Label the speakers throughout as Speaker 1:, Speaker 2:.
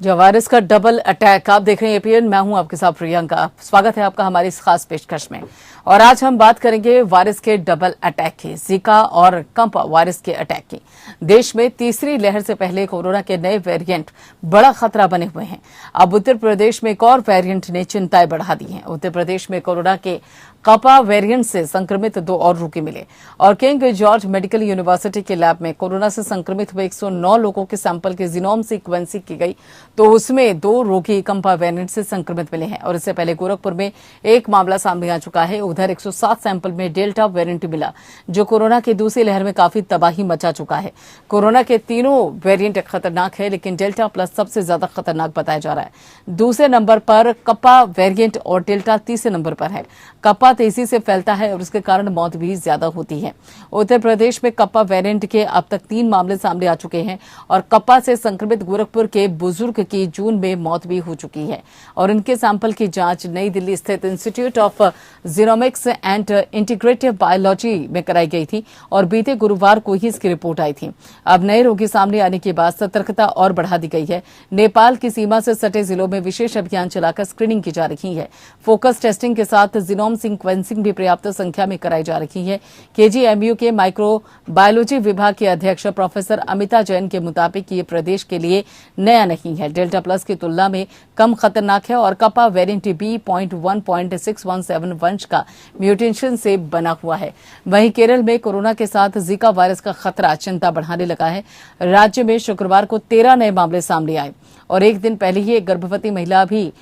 Speaker 1: जो वायरस का double attack. आप देख रहे हैं एपीएन, मैं हूं आपके साथ प्रियंका। स्वागत है आपका हमारी इस खास पेशकश में। और आज हम बात करेंगे वायरस के डबल अटैक की, जीका और कंपा वायरस के अटैक की। देश में तीसरी लहर से पहले कोरोना के नए वेरिएंट बड़ा खतरा बने हुए हैं। अब उत्तर प्रदेश में एक और वेरिएंट ने चिंताएं बढ़ा दी हैं। उत्तर प्रदेश में कोरोना के कपा वेरिएंट से संक्रमित 2 और रोगी मिले और किंग जॉर्ज मेडिकल यूनिवर्सिटी के लैब में कोरोना से संक्रमित हुए 109 लोगों के सैंपल की जीनोम सीक्वेंसिंग की गई, तो उसमें 2 रोगी कंपा वेरिएंट से संक्रमित मिले हैं। और इससे पहले गोरखपुर में एक मामला सामने आ चुका है। उधर 107 सैंपल में डेल्टा वेरिएंट मिला, जो कोरोना की दूसरी लहर में काफी तबाही मचा चुका है। कोरोना के तीनों वेरिएंट खतरनाक है, लेकिन डेल्टा प्लस सबसे ज्यादा खतरनाक बताया जा रहा है। दूसरे नंबर पर कपा वेरिएंट और डेल्टा तीसरे नंबर पर है। कपा तेजी से फैलता है और उसके कारण मौत भी ज्यादा होती है। उत्तर प्रदेश में कपा वेरिएंट के अब तक 3 मामले सामने आ चुके हैं और कपा से संक्रमित गोरखपुर के बुजुर्ग की जून में मौत भी हो चुकी है और इनके सैंपल की जांच नई दिल्ली स्थित institute of genomics and integrative biology में कराई गई थी और बीते गुरुवार को ही इसकी रिपोर्ट आई थी। अब नए रोगी सामने आने के बाद सतर्कता और बढ़ा दी गई है। नेपाल की सीमा से सटे जिलों में विशेष अभियान चलाकर स्क्रीनिंग की जा रही है। फोकस टेस्टिंग के साथ जीनोम सीक्वेंसिंग भी पर्याप्त संख्या में कराई जा रही है। केजीएमयू के माइक्रोबायोलॉजी विभाग के अध्यक्ष प्रोफेसर अमिता जैन के मुताबिक ये प्रदेश के लिए नया नहीं है, डेल्टा प्लस की तुलना में कम खतरनाक है और कपा वेरिएंट B.1.617 वंश का म्यूटेशन से बना हुआ है। वहीं केरल में कोरोना के साथ जीका वायरस का खतरा चिंता बढ़ाने लगा है। राज्य में शुक्रवार को 13 नए मामले सामने आए और एक दिन पहले ही एक गर्भवती महिला भी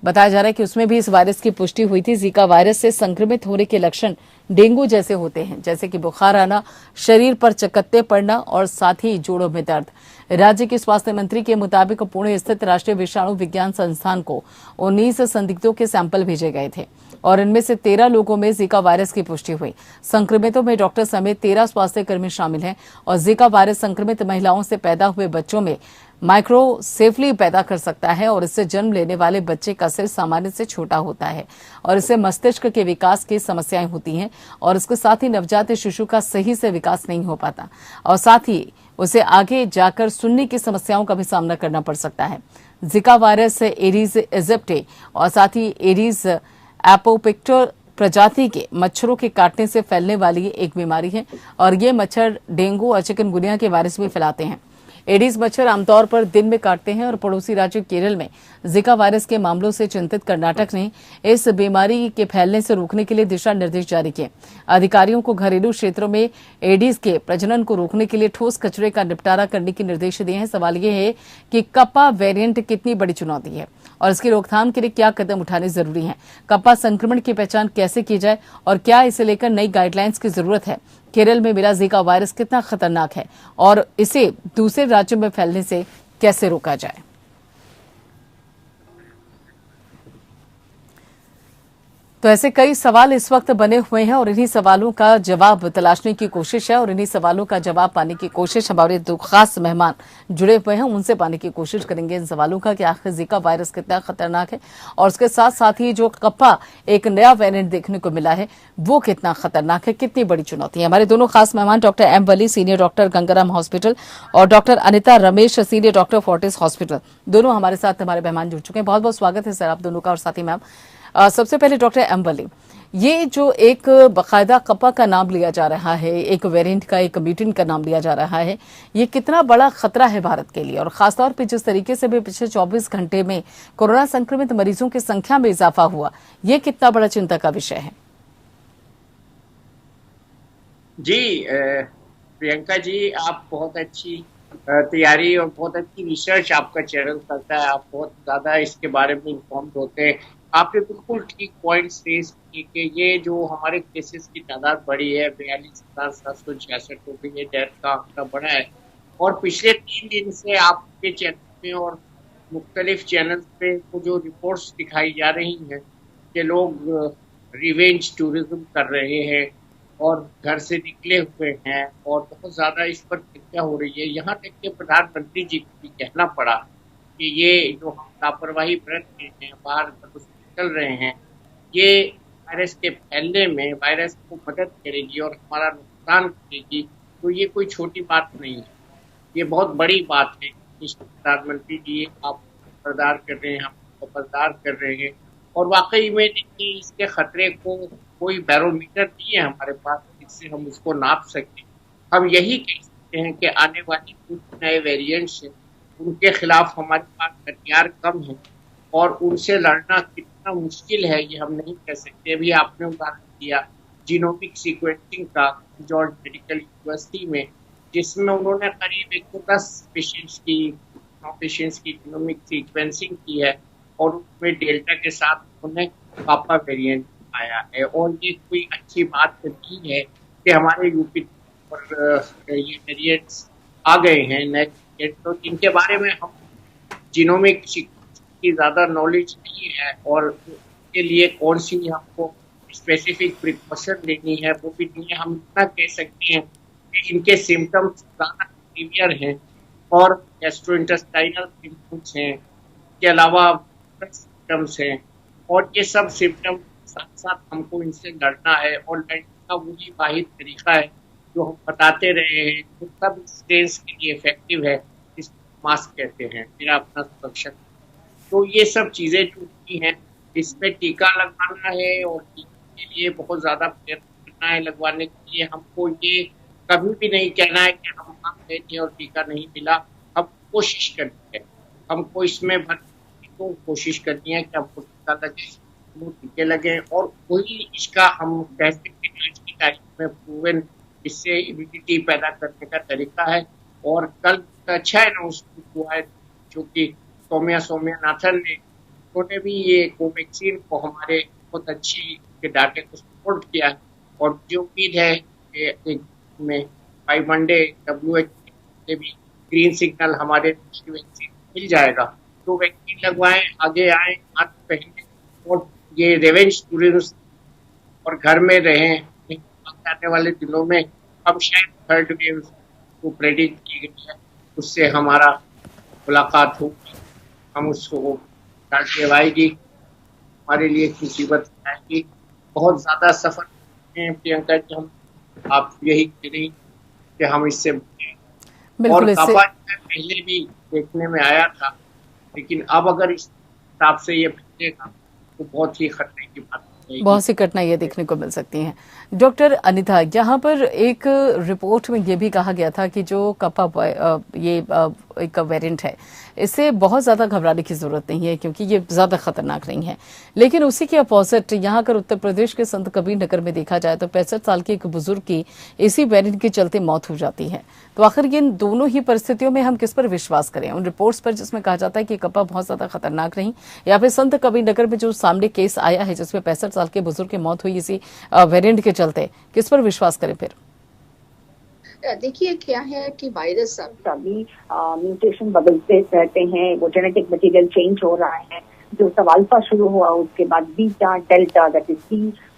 Speaker 1: बताया जा रहा है कि उसमें भी इस वायरस की पुष्टि हुई थी। जीका वायरस से संक्रमित होने के लक्षण डेंगू जैसे होते हैं, जैसे कि बुखार आना, शरीर पर चकत्ते पड़ना और साथ ही जोड़ों में दर्द। राज्य के स्वास्थ्य मंत्री के मुताबिक पुणे स्थित राष्ट्रीय विषाणु विज्ञान संस्थान को 19 संदिग्धों के सैंपल भेजे गए थे और इनमें से 13 लोगों में जीका वायरस की पुष्टि हुई। संक्रमितों में डॉक्टर समेत 13 स्वास्थ्य कर्मी शामिल हैं और जीका वायरस संक्रमित महिलाओं से पैदा हुए बच्चों में माइक्रोसेफली पैदा कर सकता है और इससे जन्म लेने वाले बच्चे का सिर सामान्य से छोटा होता है और इससे मस्तिष्क के विकास की समस्याएं होती हैं और इसके साथ ही नवजात शिशु का सही से विकास नहीं हो पाता और साथ ही उसे आगे जाकर सुनने की समस्याओं का भी सामना करना पड़ सकता है। जीका वायरस एडीज इजिप्टी और साथ ही एडीज एपोपिक्टर प्रजाति के मच्छरों के काटने से फैलने वाली एक बीमारी है और ये मच्छर डेंगू और चिकनगुनिया के वायरस भी फैलाते हैं। एडीज मच्छर आमतौर पर दिन में काटते हैं और पड़ोसी राज्य केरल में जीका वायरस के मामलों से चिंतित कर्नाटक ने इस बीमारी के फैलने से रोकने के लिए दिशा निर्देश जारी किए। अधिकारियों को घरेलू क्षेत्रों में एडीज के प्रजनन को रोकने के लिए ठोस कचरे का निपटारा करने के निर्देश दिए हैं। सवाल यह है कि कपा वेरिएंट कितनी बड़ी चुनौती है और इसकी रोकथाम के लिए क्या कदम उठाने जरूरी हैं। कपा संक्रमण की पहचान कैसे की जाए और क्या इसे लेकर नई गाइडलाइंस की जरूरत है। केरल में मिला जीका वायरस कितना खतरनाक है और इसे दूसरे राज्यों में फैलने से कैसे रोका जाए। तो ऐसे कई सवाल इस वक्त बने हुए हैं और इन्हीं सवालों का जवाब तलाशने की कोशिश है और इन्हीं सवालों का जवाब पाने की कोशिश हमारे 2 खास मेहमान जुड़े हुए हैं, उनसे पाने की कोशिश करेंगे इन सवालों का कि आखिर जीका वायरस कितना खतरनाक है और उसके साथ साथ ही जो कपा एक नया वेरिएंट देखने को मिला है वो कितना खतरनाक है, कितनी बड़ी चुनौती है। हमारे दोनों खास मेहमान डॉक्टर एम वली, सीनियर डॉक्टर गंगाराम हॉस्पिटल और doctor Anita Ramesh, senior doctor Fortis hospital, दोनों हमारे साथ हमारे मेहमान जुड़ चुके हैं। बहुत बहुत स्वागत है सर आप दोनों का। और साथ ही मैम सबसे पहले डॉक्टर एम वली, ये जो एक बाकायदा कपा का नाम लिया जा रहा है, एक वेरिएंट का, एक म्यूटेंट का नाम लिया जा रहा है, ये कितना बड़ा खतरा है भारत के लिए और खासतौर पे जिस तरीके से भी पिछले 24 घंटे में कोरोना संक्रमित मरीजों की संख्या में इजाफा हुआ, ये कितना बड़ा चिंता का विषय है?
Speaker 2: जी प्रियंका जी, आप बहुत अच्छी तैयारी और बहुत अच्छी रिसर्च आपका चैनल करता है। आप बहुत ज्यादा इसके बारे में इन्फॉर्म्ड होते हैं। आपने बिल्कुल ठीक पॉइंट्स रेज किए कि ये जो हमारे केसेस की तादाद बढ़ी है, 42,766 हो गई है, डेथ का आंकड़ा बढ़ा है और पिछले 3 दिन से आपके चैनल में और मुख्तलिफ चैनल्स पे जो रिपोर्ट्स दिखाई जा रही हैं कि लोग रिवेंज टूरिज्म कर रहे हैं और घर से निकले हुए हैं और बहुत ज्यादा इस पर चर्चा हो रही है। यहाँ तक कि प्रधानमंत्री जी को भी कहना पड़ा कि ये जो हम लापरवाही बरत रहे हैं, बाहर निकल रहे हैं, ये वायरस के फैलने में वायरस को मदद करेगी और हमारा नुकसान करेगी। तो ये कोई छोटी बात नहीं है, ये बहुत बड़ी बात है। प्रधानमंत्री जी आप बरदार कर रहे हैं, हम खबरदार कर रहे हैं। और वाकई में देखिए इसके खतरे को कोई बैरोमीटर नहीं है हमारे पास जिससे हम उसको नाप सकें। हम यही कह सकते हैं कि आने वाले कुछ नए वेरिएंट्स हैं, उनके खिलाफ हमारे पास हथियार कम है और उनसे लड़ना कितना मुश्किल है ये हम नहीं कह सकते। अभी आपने उदाहरण दिया जीनोमिक सीक्वेंसिंग का जॉर्ज मेडिकल यूनिवर्सिटी में, जिसमें उन्होंने करीब 110 पेशेंट्स की जीनोमिक सीक्वेंसिंग की है और उसमें डेल्टा के साथ उन्होंने पापा वेरिएंट आया है। और ये कोई अच्छी बात नहीं है कि हमारे यूपी पर ये वेरिएंट्स आ गए हैं नए, तो इनके बारे में हम जीनोमिक की ज़्यादा नॉलेज नहीं है और उसके लिए कौन सी हमको स्पेसिफिक प्रिकॉशन लेनी है वो भी नहीं है। हम इतना कह सकते हैं कि इनके सिम्टम्स ज़्यादा सीवियर हैं और गैस्ट्रोइंटेस्टाइनल सिम्टम्स हैं, इसके अलावा सिम्टम्स हैं, और ये सब सिम्टम्स साथ साथ हमको इनसे लड़ना है। और लड़ने का वही वाहिद तरीका है जो हम बताते रहे हैं, जो सब स्टेज के लिए इफेक्टिव है, इसको मास्क कहते हैं, मेरा अपना सुरक्षक। तो ये सब चीज़ें जो की हैं, इसमें टीका लगवाना है और टीके के लिए बहुत ज़्यादा प्रयत्न करना है। लगवाने के लिए हमको ये कभी भी नहीं कहना है कि हम काम देते और टीका नहीं मिला। हम कोशिश करनी है, हमको इसमें भर्ती को कोशिश करनी है कि हमको टीका लगे, वो टीके लगे। और वही इसका हम कह सकते हैं आज की तारीख में प्रूवन इससे इम्यूनिटी पैदा करने का तरीका है। और कल अच्छा अनाउंसमेंट हुआ है जो कि सोम्यानाथन ने, उन्होंने भी ये कोवैक्सीन को हमारे बहुत अच्छी के डाटे को सपोर्ट किया है। और मुझे उम्मीद है कि एक में बाई मंडे WHO से भी ग्रीन सिग्नल हमारे वैक्सीन मिल जाएगा। तो वैक्सीन लगवाएं, आगे आए, मास्क पहने और ये रिवेंज टूरिज्म और घर में रहें। आने वाले दिनों में हम शायद थर्ड वेव को प्रेडिक्ट की गई है, उससे हमारा मुलाकात होगी, हम उसको डांट आएगी, हमारे लिए मुसीबत आएगी। बहुत ज्यादा सफर हैं प्रियंका जी, हम आप यही करें कि हम इससे बचें। और कापा पहले भी देखने में आया था, लेकिन अब अगर इस हिसाब से ये बचेगा तो बहुत ही खतरे की बात,
Speaker 1: बहुत सी घटनाएं देखने को मिल सकती हैं। डॉक्टर अनिता, यहाँ पर एक रिपोर्ट में ये भी कहा गया था कि जो कपा ये एक वेरिएंट है, इससे बहुत ज्यादा घबराने की जरूरत नहीं है क्योंकि ये ज्यादा खतरनाक नहीं है। लेकिन उसी के अपोजिट यहाँ अगर उत्तर प्रदेश के संत कबीर नगर में देखा जाए तो 65 साल के एक बुजुर्ग की इसी वेरिएंट के चलते मौत हो जाती है। तो आखिर इन दोनों ही परिस्थितियों में हम किस पर विश्वास करें? उन रिपोर्ट्स पर जिसमें कहा जाता है कि कपा बहुत ज्यादा खतरनाक नहीं, या फिर संत कबीर नगर में जो सामने केस आया है जिसमें 65 साल के बुजुर्ग की मौत हुई इसी वेरिएंट के चलते, किस पर विश्वास करें फिर?
Speaker 3: देखिए क्या है कि वायरस अभी म्यूटेशन बदलते रहते हैं, वो जेनेटिक मटेरियल चेंज हो रहा है। जो सब अल्फा शुरू हुआ उसके बाद beta, delta, that is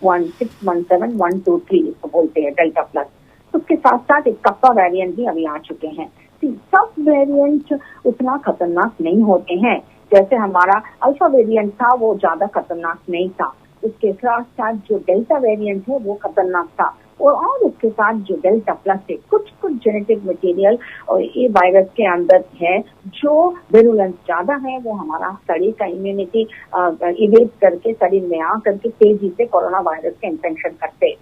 Speaker 3: B161712 इसको बोलते हैं, डेल्टा प्लस। उसके साथ साथ एक कप्पा वेरिएंट भी अभी आ चुके हैं। सब वेरिएंट उतना खतरनाक नहीं होते हैं, जैसे हमारा अल्फा वेरिएंट था वो ज्यादा खतरनाक नहीं था। उसके साथ साथ जो डेल्टा वेरिएंट है वो खतरनाक था, और उसके साथ जो डेल्टा प्लस है, कुछ जेनेटिक मटेरियल और ये वायरस के अंदर है जो विरुलेंस ज्यादा है, वो हमारा शरीर का इम्यूनिटी इवेट करके शरीर में आ करके तेजी से कोरोना वायरस का इन्फेक्शन करते।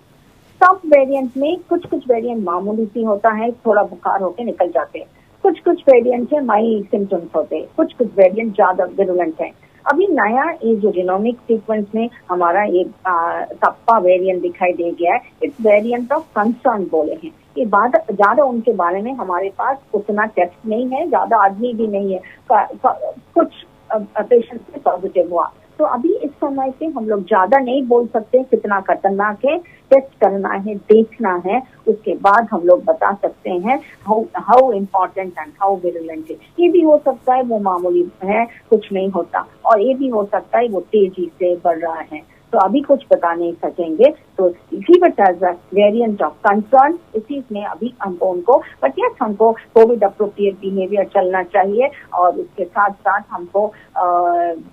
Speaker 3: सब वेरिएंट में कुछ वेरिएंट मामूली सी होता है, थोड़ा बुखार होके निकल जाते हैं। कुछ वेरिएंट है माइल्ड सिम्टम्स होते हैं, कुछ वेरिएंट ज्यादा विरुलेंट है। अभी नया ये जो जीनोमिक सीक्वेंस में हमारा ये कप्पा वेरिएंट दिखाई दे गया है, इट्स वेरिएंट ऑफ कंसर्न बोले हैं। ये ज्यादा उनके बारे में हमारे पास उतना टेस्ट नहीं है, ज्यादा आदमी भी नहीं है, कुछ पेशेंट में पॉजिटिव हुआ। तो अभी इस समय पे हम लोग ज्यादा नहीं बोल सकते कितना खतरनाक है, टेस्ट करना है, देखना है, उसके बाद हम लोग बता सकते हैं how important and how virulent है। ये भी हो सकता है वो मामूली है, कुछ नहीं होता, और ये भी हो सकता है वो तेजी से बढ़ रहा है। तो अभी कुछ बता नहीं सकेंगे। तो तो fever as a variant of concern, इसी में अभी हमको उनको, बट यस हमको कोविड अप्रोप्रिएट बिहेवियर चलना चाहिए और उसके साथ साथ हमको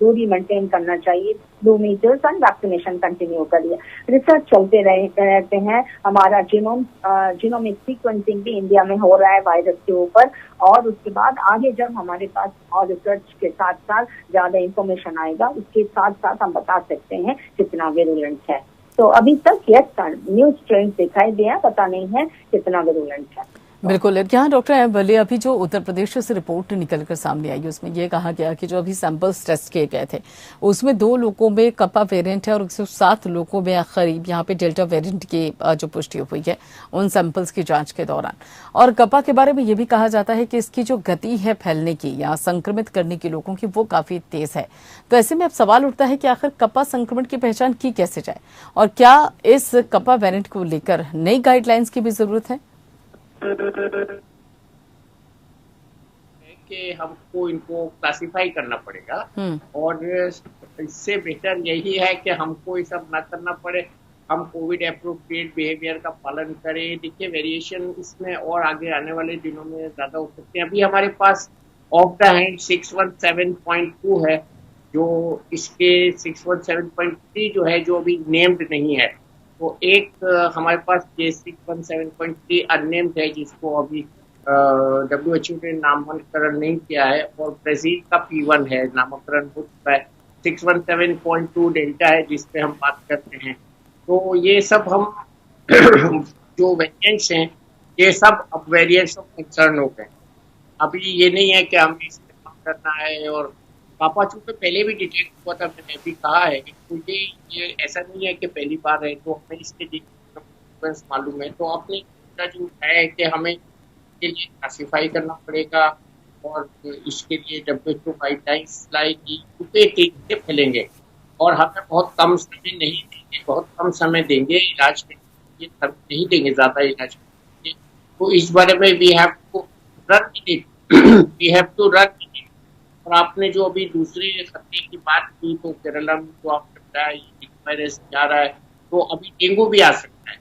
Speaker 3: दूरी मेंटेन करना चाहिए, 2 मीटर्स एंड वैक्सीनेशन कंटिन्यू करिए। रिसर्च चलते रहते हैं, हमारा जीनोमिक सीक्वेंसिंग भी इंडिया में हो रहा है वायरस के ऊपर, और उसके बाद आगे जब हमारे पास और रिसर्च के साथ साथ ज्यादा इंफॉर्मेशन आएगा, उसके साथ साथ हम बता सकते हैं कितना विरुलेंट है। तो अभी तक यस न्यू स्ट्रेन दिखाई दिया, पता नहीं है कितना विरुलेंट है।
Speaker 1: बिल्कुल। यहाँ डॉक्टर एम वली, अभी जो उत्तर प्रदेश से रिपोर्ट निकलकर सामने आई उसमें ये कहा गया कि जो अभी सैंपल्स टेस्ट किए गए थे उसमें 2 लोगों में कपा वेरिएंट है और 107 लोगों में करीब यहाँ पे डेल्टा वेरिएंट की जो पुष्टि हुई है उन सैंपल्स की जांच के दौरान। और कपा के बारे में ये भी कहा जाता है कि इसकी जो गति है फैलने की या संक्रमित करने की लोगों की, वो काफी तेज है। तो ऐसे में अब सवाल उठता है कि आखिर कपा संक्रमण की पहचान की कैसे जाए, और क्या इस कपा वेरिएंट को लेकर नई गाइडलाइंस की भी जरूरत है?
Speaker 2: कि हमको इनको क्लासिफाई करना पड़ेगा और इससे बेहतर यही है कि हमको ये सब ना करना पड़े, हम कोविड अप्रोप्रिएट बिहेवियर का पालन करें। देखिए वेरिएशन इसमें और आगे आने वाले दिनों में ज्यादा हो सकते हैं। अभी हमारे पास ऑफ द हैंड 617.2 है, जो इसके 617.3 जो है जो अभी नेम्ड नहीं है, तो एक हमारे पास ये 617.3 अननेम्ड है जिसको अभी WHO ने नामकरण नहीं किया है, और ब्राजील का P1 है, नामकरण हो चुका है। 617.2 डेल्टा है जिस पे हम बात करते हैं। तो ये सब हम जो वेरिएंट्स हैं ये सब अब वेरिएंट्स ऑफ कंसर्न हो गए। अभी ये नहीं है कि हमें इस पे काम करना है, और पापा चूंकि पहले भी डिटेक्ट हुआ था, मैंने भी कहा है कि मुझे ये ऐसा नहीं है कि पहली बार है तो हमें इसके डिफरेंस मालूम है। तो आपने जो है कि हमें के लिए क्लासिफाई करना पड़ेगा, और इसके लिए WHO गाइडलाइंस लाएगी, क्योंकि तेजी से फैलेंगे और हमें बहुत कम समय नहीं देंगे, बहुत कम समय देंगे इलाज के लिए, नहीं देंगे ज्यादा इलाज के लिए। तो इस बारे में we have to run it. और आपने जो अभी दूसरे खतरे की बात की, तो केरला में जो आप बताया ये वायरस जा रहा है, तो अभी डेंगू भी आ सकता है,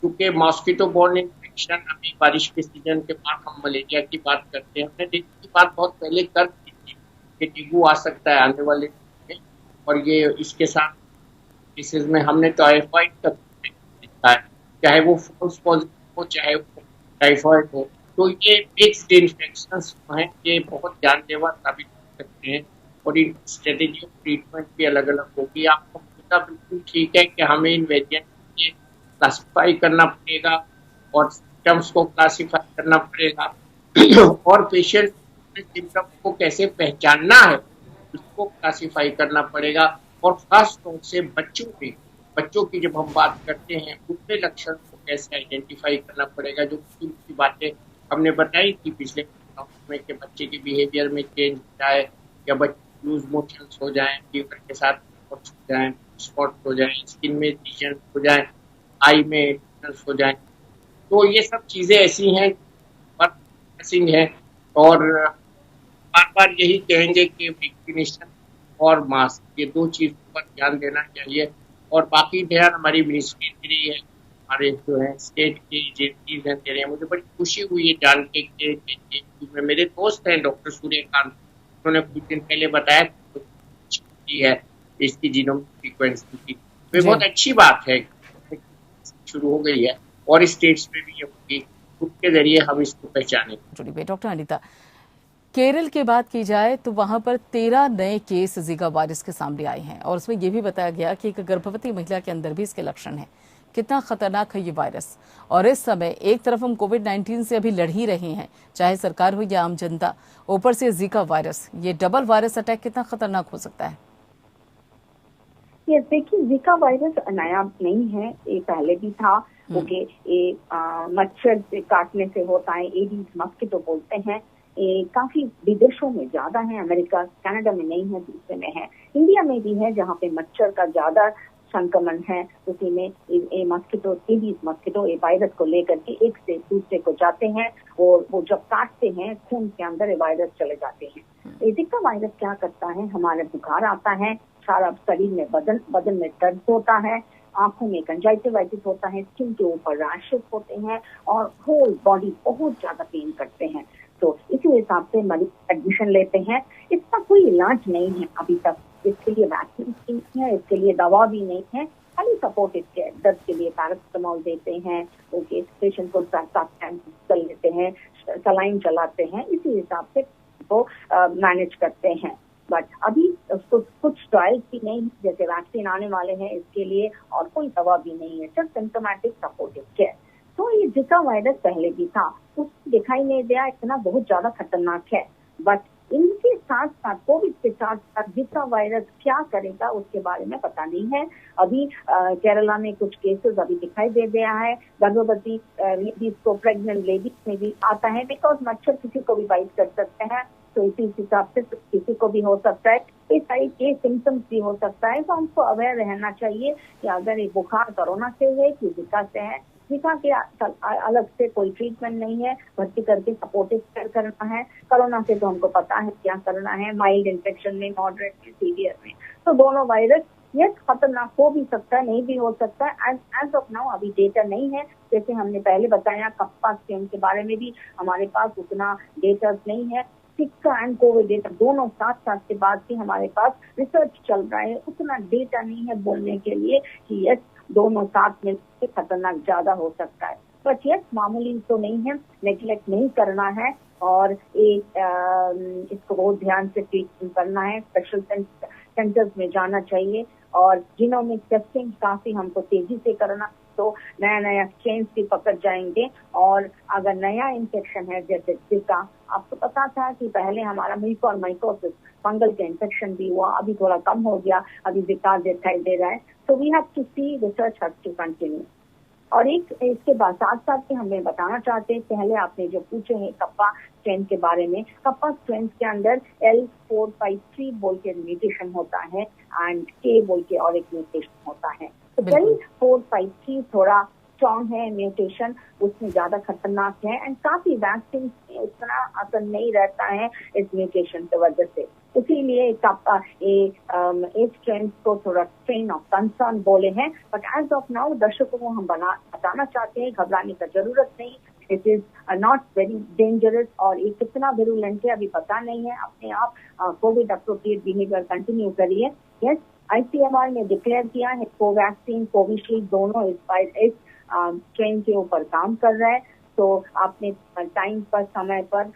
Speaker 2: क्योंकि मॉस्किटो बॉर्न इन्फेक्शन, अभी बारिश के सीजन के बाद हम मलेरिया की बात करते हैं। हमने डेंगू की बात बहुत पहले कर दी थी कि डेंगू आ सकता है आने वाले में, और ये इसके साथ केसेस में हमने टाइफाइड का देखा है, चाहे वो फॉल्स पॉजिटिव हो चाहे वो टाइफाइड हो। तो ये मिक्स्ड इन्फेक्शंस हैं, ये बहुत जानलेवा साबित हो सकते हैं, और इन स्ट्रेटेजी ऑफ ट्रीटमेंट भी अलग अलग होगी। आपको मुद्दा बिल्कुल ठीक है कि हमें इन वेरिएंट को क्लासिफाई करना पड़ेगा और सिम्टम्स को क्लासिफाई करना पड़ेगा, और पेशेंट सिम्टम्स को कैसे पहचानना है उसको क्लासिफाई करना पड़ेगा। और खास तौर से बच्चों की जब हम बात करते हैं उनके लक्षण को कैसे आइडेंटिफाई करना पड़ेगा। जो की बातें हमने बताई थी पिछले में कि बच्चे के बिहेवियर में चेंज हो जाए, या बच्चे लूज मोशंस हो जाए, फीवर के साथ स्पॉट हो जाए, स्किन में लीजन हो जाए, आई में हो जाए। तो ये सब चीजें ऐसी हैं है, और बार बार यही कहेंगे कि वैक्सीनेशन और मास्क, ये 2 चीजों पर ध्यान देना चाहिए। और बाकी ध्यान हमारी मिनिस्ट्री है, हमारे जो है स्टेट की एजेंसीज हैं दे रहे हैं। मुझे बड़ी खुशी हुई है जान के कि मेरे दोस्त हैं डॉक्टर सूर्यकांत, उन्होंने कुछ दिन पहले बताया है इसकी जीनोम सीक्वेंसिंग की। ये बहुत अच्छी बात है, शुरू हो गई है और स्टेट्स में भी ये होगी, उसके जरिए हम इसको पहचानेंगे।
Speaker 1: डॉक्टर अनीता, केरल की बात की जाए तो वहां पर 13 नए केस जीका वायरस के सामने आए हैं, और उसमें यह भी बताया गया कि एक गर्भवती महिला के अंदर भी इसके लक्षण हैं। कितना खतरनाक है ये वायरस, और इस समय एक तरफ हम कोविड-19 से अभी लड़ ही रहे हैं, चाहे सरकार हो या आम जनता, ऊपर से जीका वायरस, ये डबल वायरस अटैक कितना खतरनाक हो सकता है?
Speaker 3: ये देखिए, जीका वायरस नया नहीं है, ये पहले भी था। ओके, ये मच्छर से काटने से होता है, एडीज मस्किटो बोलते हैं। ये काफी विदेशों में ज्यादा है, अमेरिका कनाडा में नहीं है, दूसरे में है, इंडिया में भी है जहाँ पे मच्छर का ज्यादा संक्रमण है। उसी में ये मस्किटो, एडीज मस्किटो ये वायरस को लेकर के एक से दूसरे को जाते हैं, और वो जब काटते हैं खून के अंदर ये वायरस चले जाते हैं। जीका वायरस क्या करता है, हमारे बुखार आता है, सारा शरीर में बदन में दर्द होता है, आंखों में कंजक्टिवाइटिस होता है, स्किन के ऊपर रैशेस होते हैं और होल बॉडी बहुत ज्यादा पेन करते हैं। तो इसी हिसाब से मरीज एडमिशन लेते हैं। इसका कोई इलाज नहीं है अभी तक, इसके लिए वैक्सीन नहीं है, इसके लिए दवा भी नहीं है, खाली सपोर्टिव केयर। दर्द के लिए पैरासिटामोल देते हैं, ओके, पेशेंट को साथ कर लेते हैं, सलाइन चलाते हैं, इसी हिसाब से वो मैनेज करते हैं। बट अभी उसको कुछ ट्रायल्स भी नहीं, जैसे वैक्सीन आने वाले हैं इसके लिए, और कोई दवा भी नहीं है, सिर्फ सिम्टोमेटिक सपोर्टिव केयर। तो ये जिका वायरस पहले भी था, उसको दिखाई नहीं दिया, इतना बहुत ज्यादा खतरनाक है। बट इनके साथ साथ कोविड के साथ साथ जिका वायरस क्या करेगा उसके बारे में पता नहीं है। अभी केरला में कुछ केसेस अभी दिखाई दे गया है, गर्भवती लेडीज को, प्रेग्नेंट लेडीज में भी आता है, बिकॉज मच्छर किसी को भी बाइट कर सकते हैं, तो इसी हिसाब से किसी को भी हो सकता है, इस टाइप के सिम्टम्स भी हो सकता है। तो हमको अवेयर रहना चाहिए कि अगर ये बुखार कोरोना से है कि जिका से है, जिका के अलग से कोई ट्रीटमेंट नहीं है, भर्ती करके सपोर्टिव केयर करना है। कोरोना से तो हमको पता है क्या करना है, माइल्ड इन्फेक्शन में, मॉडरेट में, सीवियर में। तो दोनों वायरस यस खतरनाक हो भी सकता है, नहीं भी हो सकता है। एज ऑफ नाउ अभी डेटा नहीं है, जैसे हमने पहले बताया कप्पा स्ट्रेन के बारे में भी हमारे पास उतना डेटा नहीं है। जिका एंड कोविड डेटा दोनों साथ साथ के बाद भी हमारे पास रिसर्च चल रहा है, उतना डेटा नहीं है बोलने के लिए कि यस दोनों साथ मिलकर खतरनाक ज्यादा हो सकता है। बट यस मामूली तो नहीं है, नेग्लेक्ट नहीं करना है, और इसको बहुत ध्यान से ट्रीटमेंट करना है, स्पेशल सेंटर्स में जाना चाहिए, और जीनोमिक टेस्टिंग काफी हमको तेजी से करना, तो नया नया चेंज भी पकड़ जाएंगे। और अगर नया इन्फेक्शन है जैसे जिका, आपको पता था कि पहले हमारा म्यूकोरमाइकोसिस फंगल का इन्फेक्शन भी हुआ, अभी थोड़ा कम हो गया, अभी जिका दिखाई दे रहा है। तो we have to see, research have to continue. और एक इसके बाद साथ साथ के हमें बताना चाहते हैं, पहले आपने जो पूछे हैं कप्पा स्ट्रेन के बारे में, कप्पा स्ट्रेन के अंदर L453 बोल के म्यूटेशन होता है एंड K बोल के और एक म्यूटेशन होता है। तो L453 थोड़ा स्ट्रॉन्ग है म्यूटेशन, उसमें ज्यादा खतरनाक है, एंड काफी वैक्सीन उतना असर नहीं रहता है इस म्यूटेशन की वजह से। इसीलिए इस स्ट्रेन को थोड़ा स्ट्रेन ऑफ कंसर्न बोले हैं। बट एज ऑफ नाउ दर्शकों को हम बताना चाहते हैं, घबराने का जरूरत नहीं, it is not very dangerous, और ये कितना विरुलेंट है अभी पता नहीं है। अपने आप कोविड अप्रोप्रिएट बिहेवियर कंटिन्यू करिए। यस, ICMR ने डिक्लेयर किया है कोवैक्सीन, कोविशील्ड दोनों इस स्ट्रेन के ऊपर काम कर रहा है। तो आपने टाइम पर, समय पर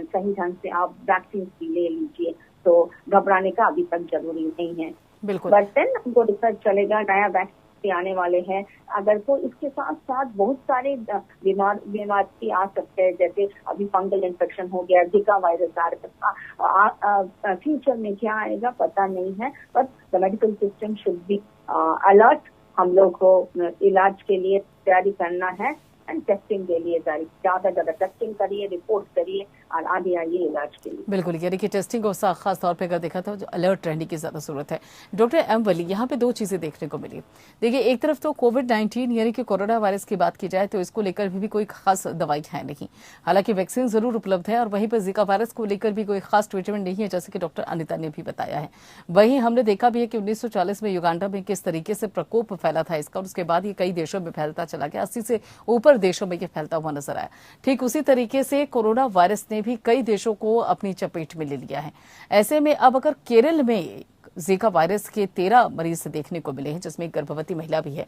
Speaker 3: सही ढंग से आप वैक्सीन भी ले लीजिए, तो घबराने का अभी तक जरूरी नहीं है।
Speaker 1: बिल्कुल।
Speaker 3: बट देन हमको रिसर्च चलेगा, नया वैक्सीन आने वाले हैं। अगर तो इसके साथ साथ बहुत सारे बीमारी आ सकते हैं, जैसे अभी फंगल इन्फेक्शन हो गया, जिका वायरस आ रहा है, फ्यूचर में क्या आएगा पता नहीं है। But the medical system should be alert. हम लोग को इलाज के लिए तैयारी करना है, एंड टेस्टिंग के लिए ज्यादा टेस्टिंग करिए, रिपोर्ट करिए, और आगे आइए इलाज के लिए।
Speaker 1: बिल्कुल, यानी कि टेस्टिंग को खास तौर पे अगर देखा तो अलर्ट रहने की ज्यादा जरूरत है। डॉक्टर एम वली, यहाँ पे दो चीजें देखने को मिली। देखिए, एक तरफ तो कोविड-19 यानी कि कोरोना वायरस की बात की जाए तो इसको लेकर भी कोई खास दवाई है नहीं, हालांकि वैक्सीन जरूर उपलब्ध है, और वहीं पर जिका वायरस को लेकर भी कोई खास ट्रीटमेंट नहीं है, जैसे कि डॉक्टर अनिता ने भी बताया है। वहीं हमने देखा भी है कि 1940 में युगांडा में किस तरीके से प्रकोप फैला था इसका, और उसके बाद ये कई देशों में फैलता चला गया, 80 से ऊपर देशों में ये फैलता हुआ नजर आया। ठीक उसी तरीके से कोरोना वायरस ने भी कई देशों को अपनी चपेट में ले लिया है। ऐसे में अब अगर केरल में जीका वायरस के 13 मरीज देखने को मिले हैं, जिसमें एक गर्भवती महिला भी है,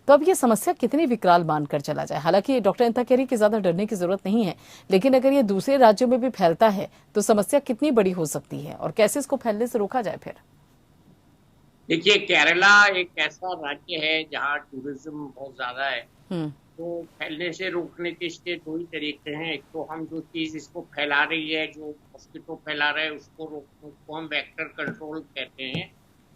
Speaker 1: तो अब ये समस्या कितनी विकराल मानकर चला जाए। हालांकि डॉक्टर अनिता कह रही कि ज्यादा डरने की जरूरत नहीं है, लेकिन अगर ये दूसरे राज्यों में भी फैलता है तो समस्या कितनी बड़ी हो सकती है, और कैसे इसको फैलने से रोका जाए फिर।
Speaker 2: देखिए, केरला एक ऐसा राज्य है जहाँ टूरिज्म बहुत ज्यादा है, तो फैलने से रोकने के इसके दो ही तरीके हैं। एक तो हम जो चीज इसको फैला रही है, जो मॉस्किटो फैला रहा है, उसको रोकने को हम वेक्टर कंट्रोल कहते हैं।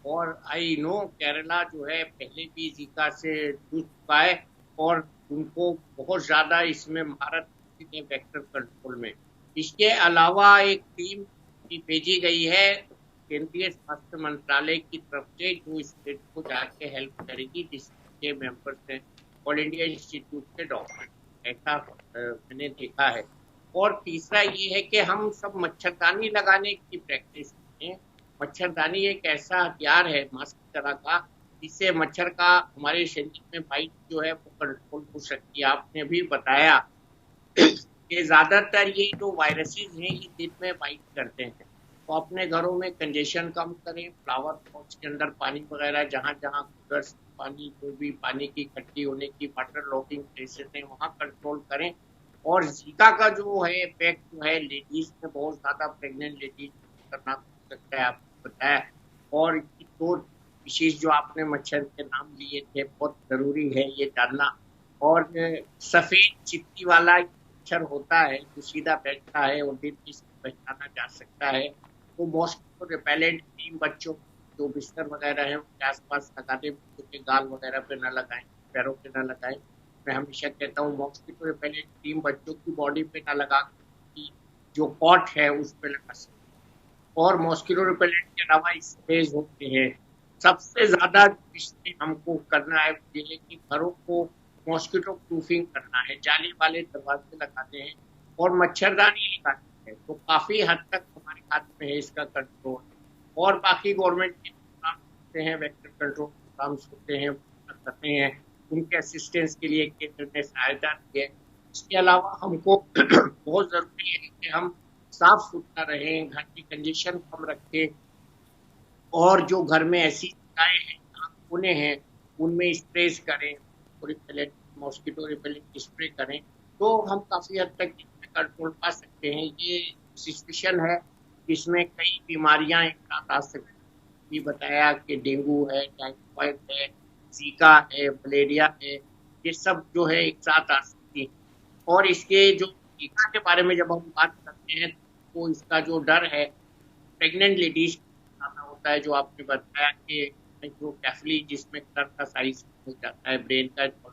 Speaker 2: और आई नो केरला जो है पहले भी जीका से जूझ चुका है, और उनको बहुत ज्यादा इसमें महारत है वेक्टर कंट्रोल में। इसके अलावा एक टीम भेजी गई है केंद्रीय स्वास्थ्य मंत्रालय की तरफ से, जो स्टेट को जाके हेल्प करेगी, जिसके मेंबर्स हैं ऑल इंडिया इंस्टीट्यूट के डॉक्टर, ऐसा मैंने देखा है। और तीसरा ये है कि हम सब मच्छरदानी लगाने की प्रैक्टिस करें। मच्छरदानी एक ऐसा हथियार है मास्क तरह का, जिससे मच्छर का हमारे शरीर में बाइट जो है वो कंट्रोल हो सकती है। आपने भी बताया कि ज्यादातर ये जो वायरसेस हैं ये दिन में बाइट करते हैं, तो अपने घरों में कंजेशन कम करें, फ्लावर पॉट्स के अंदर पानी वगैरह जहाँ जहाँ कूलर्स पानी जो भी पानी की इकट्ठी होने की वाटर लॉगिंग प्लेसेस हैं वहाँ कंट्रोल करें। और जीका का जो है इफेक्ट जो है लेडीज में बहुत ज्यादा, प्रेग्नेंट लेडीज करना हो सकता है, आपको बताया। और ये दो विशेष जो आपने मच्छर के नाम लिए थे बहुत जरूरी है ये जानना। और सफेद चित्ती वाला मच्छर होता है जो सीधा बैठता है और दिन में इसको पहचाना जा सकता है, वो मॉस्किटो रिपेलेंट क्रीम बच्चों जो बिस्तर वगैरह है उनके आसपास लगाने, बच्चों के गाल वगैरह पे न लगाएं, पैरों पे न लगाएं। मैं हमेशा कहता हूँ मॉस्किटो रिपेलेंट क्रीम बच्चों की बॉडी पे न लगा कि जो कॉट है उस पे लगा सकते। और मॉस्किटो रिपेलेंट के अलावा स्प्रेज होते हैं। सबसे ज्यादा इसमें हमको करना है ये है कि घरों को मॉस्किटो प्रूफिंग करना है, जाली वाले दरवाजे लगाते हैं और मच्छरदानी लगाते हैं, तो काफी हद तक हमारे हाथ में है इसका कंट्रोल। और बाकी गवर्नमेंट के प्रोग्राम होते हैं, वेक्टर कंट्रोल प्रोग्राम्स होते हैं, करते हैं, उनके असिस्टेंस के लिए केंद्र ने सहायता दी है। इसके अलावा हमको बहुत जरूरी है कि हम साफ सुथरा रहें, घर की कंडीशन कम रखें, और जो घर में ऐसी जगहें हैं कोने हैं उनमें स्प्रेस करें, रिपेलेंट मॉस्किटो रिपेलेंट स्प्रे करें, तो हम काफी हद तक इसमें कंट्रोल पा सकते हैं। ये सस्पिशन है इसमें कई बीमारियां एक साथ आ सकती हैं। भी बताया कि डेंगू है, टाइफाइड है, जीका है, मलेरिया है, ये सब जो है एक साथ आ सकती है। और इसके जो टीका के बारे में जब हम बात करते हैं तो इसका जो डर है प्रेग्नेंट लेडीज होता है, जो आपने बताया कि माइक्रोकेफली जिसमें कलर का साइज हो जाता है, ब्रेन का हो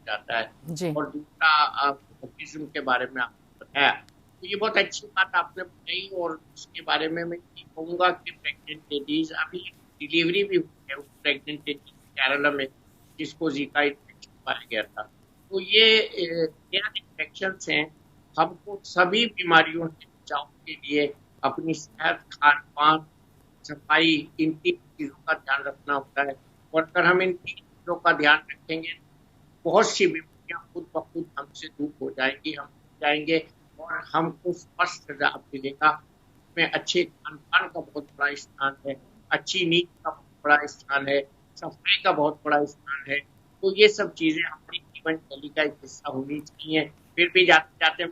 Speaker 2: जाता है,
Speaker 1: जी।
Speaker 2: और दूसरा ऑटिज्म के बारे में आपने बताया, तो ये बहुत अच्छी बात आपने बताई। और उसके बारे में मैं ये कहूँगा कि प्रेग्नेंट लेडीज, अभी डिलीवरी भी हुई है उस प्रेग्नेंट लेडीज केरला में जिसको जीका इन्फेक्शन पाया गया था। तो ये क्या इन्फेक्शन हैं, हमको सभी बीमारियों से बचाव के लिए अपनी सेहत, खान पान, सफाई, इन 3 चीजों का ध्यान रखना होता है। और अगर हम इन 3 चीजों का ध्यान रखेंगे बहुत सी बीमारियां खुद ब खुद हमसे दूर हो जाएंगी, हम जाएंगे और हमको स्वस्थ लाभ मिलेगा। इसमें अच्छे खान पान का बहुत बड़ा स्थान है, अच्छी नींद का बहुत बड़ा स्थान है, सफाई का बहुत बड़ा स्थान है। तो ये सब चीजें हमारी जीवन शैली का एक हिस्सा होनी चाहिए। फिर भी जाते जाते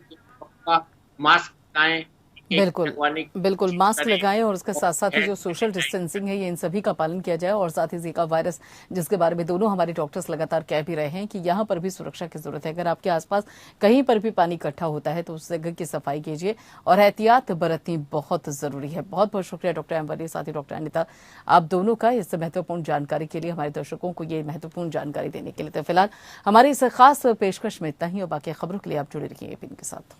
Speaker 2: मास्क लगाएं,
Speaker 1: बिल्कुल बिल्कुल, मास्क
Speaker 2: करें,
Speaker 1: लगाएं और उसके साथ साथ ही
Speaker 2: और
Speaker 1: जो सोशल डिस्टेंसिंग है ये इन सभी का पालन किया जाए। और साथ ही जीका वायरस जिसके बारे में दोनों हमारे डॉक्टर्स लगातार कह भी रहे हैं कि यहाँ पर भी सुरक्षा की जरूरत है। अगर आपके आसपास कहीं पर भी पानी इकट्ठा होता है तो उस जगह की सफाई कीजिए और एहतियात बरतनी बहुत जरूरी है। बहुत बहुत शुक्रिया डॉक्टर एम्बरी, साथ ही डॉक्टर अनिता, आप दोनों का इस महत्वपूर्ण जानकारी के लिए, हमारे दर्शकों को ये महत्वपूर्ण जानकारी देने के लिए। तो फिलहाल हमारी इस खास पेशकश में इतना ही और बाकी खबरों के लिए आप जुड़े रहिए एपीएन के साथ।